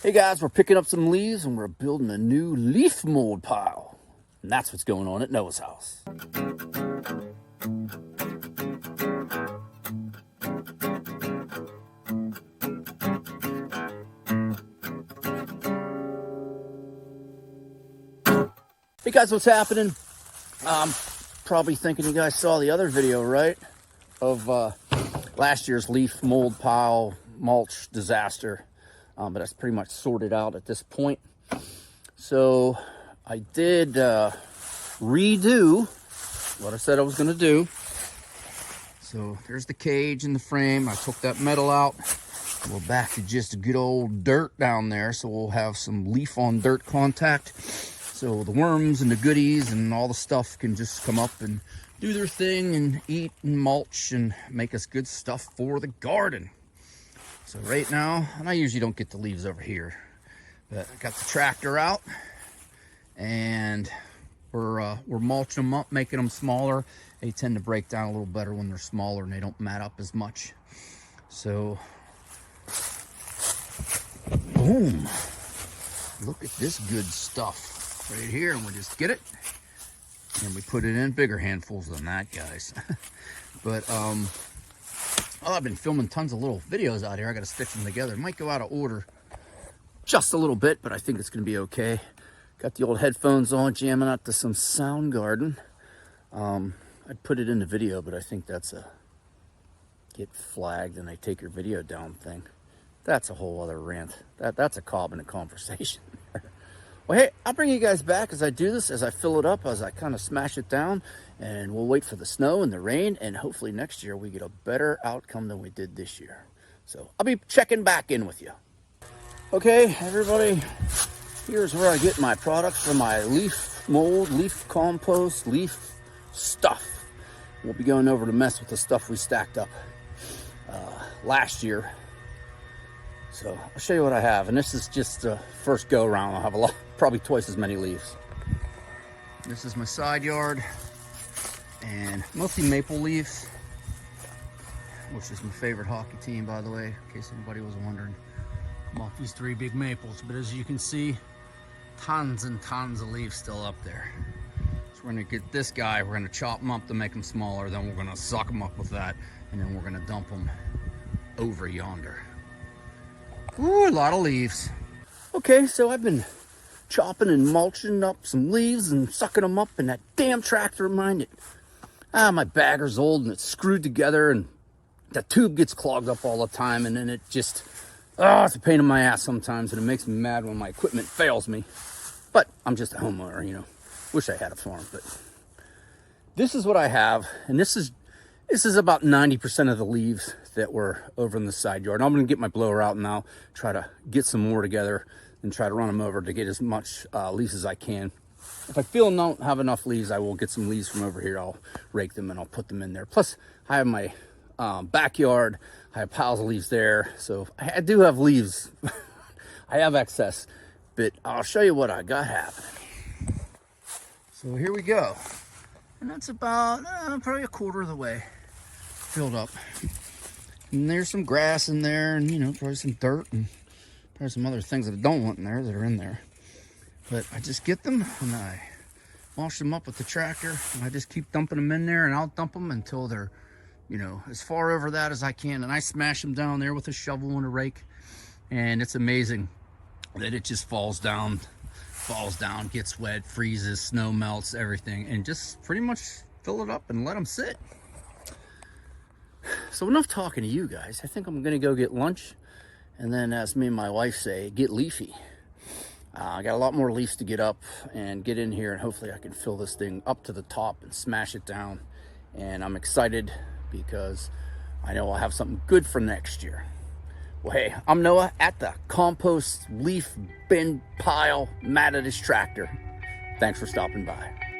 Hey guys, we're picking up some leaves and we're building a new leaf mold pile. And that's what's going on at Noah's house. Hey guys, what's happening? Probably thinking you guys saw the other video, right? Of last year's leaf mold pile mulch disaster. But that's pretty much sorted out at this point. So I did redo what I said I was going to do. So there's the cage and the frame. I took that metal out. We're back to just good old dirt down there. So we'll have some leaf on dirt contact. So the worms and the goodies and all the stuff can just come up and do their thing and eat and mulch and make us good stuff for the garden. So right now, and I usually don't get the leaves over here, but I got the tractor out and we're mulching them up, making them smaller. They tend to break down a little better when they're smaller and they don't mat up as much. So, boom. Look at this good stuff right here. And we just get it and we put it in bigger handfuls than that, guys. But, well, I've been filming tons of little videos out here. I got to stitch them together. Might go out of order just a little bit, but I think it's going to be okay. Got the old headphones on, jamming out to some Soundgarden. I'd put it in the video, but I think that's a get flagged and they take your video down thing. That's a whole other rant. That's a cabinet conversation. Well, hey, I'll bring you guys back as I do this, as I fill it up, as I kind of smash it down, and we'll wait for the snow and the rain, and hopefully next year we get a better outcome than we did this year. So I'll be checking back in with you. Okay, everybody, here's where I get my products for my leaf mold, leaf compost, leaf stuff. We'll be going over to mess with the stuff we stacked up last year. So I'll show you what I have, and this is just the first go around. I'll have a lot, probably twice as many leaves. This is my side yard, and mostly maple leaves, which is my favorite hockey team, by the way, in case anybody was wondering. I'm off these 3 big maples, but as you can see, tons and tons of leaves still up there. So we're gonna get this guy, we're gonna chop him up to make him smaller, then we're gonna suck him up with that, and then we're gonna dump him over yonder. Ooh, a lot of leaves. Okay, so I've been chopping and mulching up some leaves and sucking them up, and that damn tractor reminded. My bagger's old and it's screwed together, and the tube gets clogged up all the time, and then it just, it's a pain in my ass sometimes, and it makes me mad when my equipment fails me. But I'm just a homeowner, you know. Wish I had a farm, but this is what I have, and this is about 90% of the leaves that were over in the side yard. And I'm gonna get my blower out now, try to get some more together and try to run them over to get as much leaves as I can. If I feel I don't have enough leaves, I will get some leaves from over here. I'll rake them and I'll put them in there. Plus, I have my backyard. I have piles of leaves there. So I do have leaves. I have excess, but I'll show you what I got happening. So here we go. And that's about probably a quarter of the way filled up. And there's some grass in there, and, you know, probably some dirt, and probably some other things that I don't want in there that are in there. But I just get them, and I wash them up with the tractor, and I just keep dumping them in there, and I'll dump them until they're, you know, as far over that as I can. And I smash them down there with a shovel and a rake, and it's amazing that it just falls down, gets wet, freezes, snow melts, everything, and just pretty much fill it up and let them sit. So enough talking to you guys. I think I'm gonna go get lunch, and then, as me and my wife say, get leafy. I got a lot more leaves to get up and get in here, and hopefully I can fill this thing up to the top and smash it down. And I'm excited because I know I'll have something good for next year. Well, hey, I'm Noah at the compost leaf bin pile mat at his tractor. Thanks for stopping by.